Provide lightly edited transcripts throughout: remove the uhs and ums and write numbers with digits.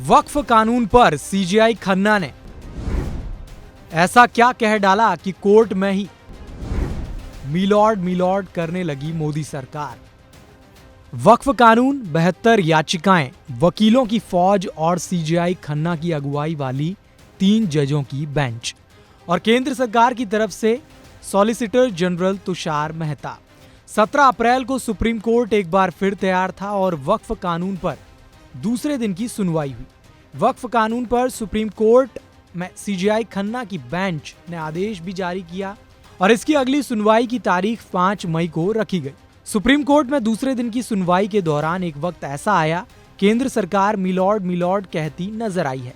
वक्फ कानून पर सीजेआई खन्ना ने ऐसा क्या कह डाला कि कोर्ट में ही मिलॉर्ड करने लगी मोदी सरकार। वक्फ कानून 72 याचिकाएं, वकीलों की फौज और सीजेआई खन्ना की अगुवाई वाली 3 जजों की बेंच और केंद्र सरकार की तरफ से सॉलिसिटर जनरल तुषार मेहता। 17 अप्रैल को सुप्रीम कोर्ट एक बार फिर तैयार था और वक्फ कानून पर दूसरे दिन की सुनवाई हुई। वक्फ कानून पर सुप्रीम कोर्ट में सीजेआई खन्ना की बेंच ने आदेश भी जारी किया और इसकी अगली सुनवाई की तारीख 5 मई को रखी गई। सुप्रीम कोर्ट में दूसरे दिन की सुनवाई के दौरान एक वक्त ऐसा आया, केंद्र सरकार मिलॉर्ड कहती नजर आई है।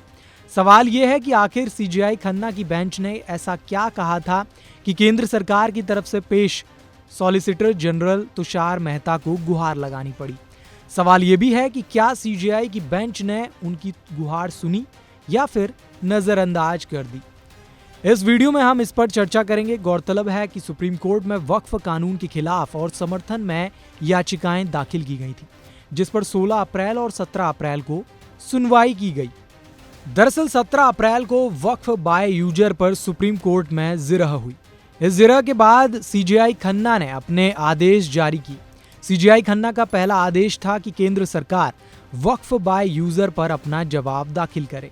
सवाल यह है कि आखिर सीजेआई खन्ना की बेंच ने ऐसा क्या कहा था कि केंद्र सरकार की तरफ से पेश सॉलिसिटर जनरल तुषार मेहता को गुहार लगानी पड़ी। सवाल यह भी है कि क्या सीजेआई की बेंच ने उनकी गुहार सुनी या फिर नजरअंदाज कर दी। इस वीडियो में हम इस पर चर्चा करेंगे। गौरतलब है कि सुप्रीम कोर्ट में वक्फ कानून के खिलाफ और समर्थन में याचिकाएं दाखिल की गई थी, जिस पर 16 अप्रैल और 17 अप्रैल को सुनवाई की गई। दरअसल 17 अप्रैल को वक्फ बाय यूजर पर सुप्रीम कोर्ट में जिरह हुई। इस जिरह के बाद सीजेआई खन्ना ने अपने आदेश जारी किए। सीजेआई खन्ना का पहला आदेश था कि केंद्र सरकार वक्फ बाय यूजर पर अपना जवाब दाखिल करे,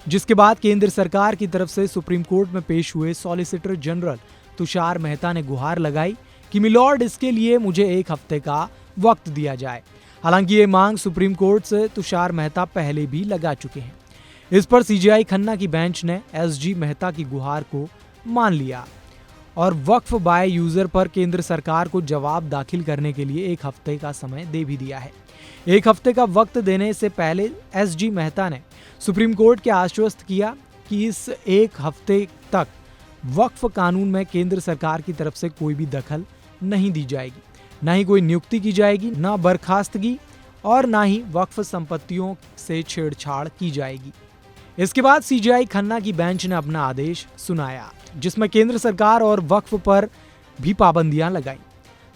जिसके बाद केंद्र सरकार की तरफ से सुप्रीम कोर्ट में पेश हुए सॉलिसिटर जनरल तुषार मेहता ने गुहार लगाई कि मिलॉर्ड, इसके लिए मुझे 1 हफ्ते का वक्त दिया जाए। हालांकि ये मांग सुप्रीम कोर्ट से तुषार मेहता पहले भी लगा चुके हैं। इस पर सीजेआई खन्ना की बेंच ने एसजी मेहता की गुहार को मान लिया और वक्फ बाय यूजर पर केंद्र सरकार को जवाब दाखिल करने के लिए 1 हफ्ते का समय दे भी दिया है। 1 हफ्ते का वक्त देने से पहले एसजी मेहता ने सुप्रीम कोर्ट के आश्वस्त किया कि इस 1 हफ्ते तक वक्फ कानून में केंद्र सरकार की तरफ से कोई भी दखल नहीं दी जाएगी, ना ही कोई नियुक्ति की जाएगी, ना बर्खास्तगी और ना ही वक्फ संपत्तियों से छेड़छाड़ की जाएगी। इसके बाद सीजेआई खन्ना की बेंच ने अपना आदेश सुनाया, जिसमें केंद्र सरकार और वक्फ पर भी पाबंदियां लगाई।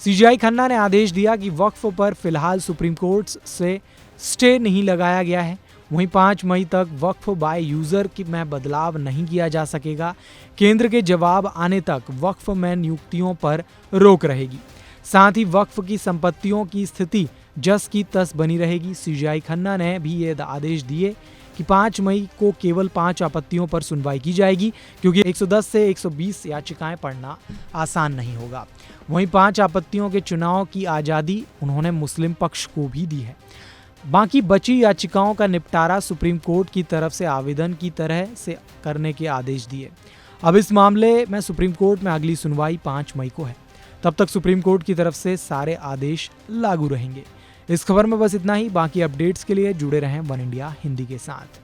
सीजेआई खन्ना ने आदेश दिया कि वक्फ पर फिलहाल सुप्रीम कोर्ट से स्टे नहीं लगाया गया है। वहीं 5 मई तक वक्फ बाय यूजर में बदलाव नहीं किया जा सकेगा। केंद्र के जवाब आने तक वक्फ में नियुक्तियों पर रोक रहेगी। साथ ही वक्फ की संपत्तियों की स्थिति जस की तस बनी रहेगी। सीजेआई खन्ना ने भी ये आदेश दिए कि 5 मई को केवल 5 आपत्तियों पर सुनवाई की जाएगी, क्योंकि 110 से 120 याचिकाएं पढ़ना आसान नहीं होगा। वहीं 5 आपत्तियों के चुनाव की आज़ादी उन्होंने मुस्लिम पक्ष को भी दी है। बाकी बची याचिकाओं का निपटारा सुप्रीम कोर्ट की तरफ से आवेदन की तरह से करने के आदेश दिए। अब इस मामले में सुप्रीम कोर्ट में अगली सुनवाई 5 मई को है। तब तक सुप्रीम कोर्ट की तरफ से सारे आदेश लागू रहेंगे। इस खबर में बस इतना ही। बाकी अपडेट्स के लिए जुड़े रहें वन इंडिया हिंदी के साथ।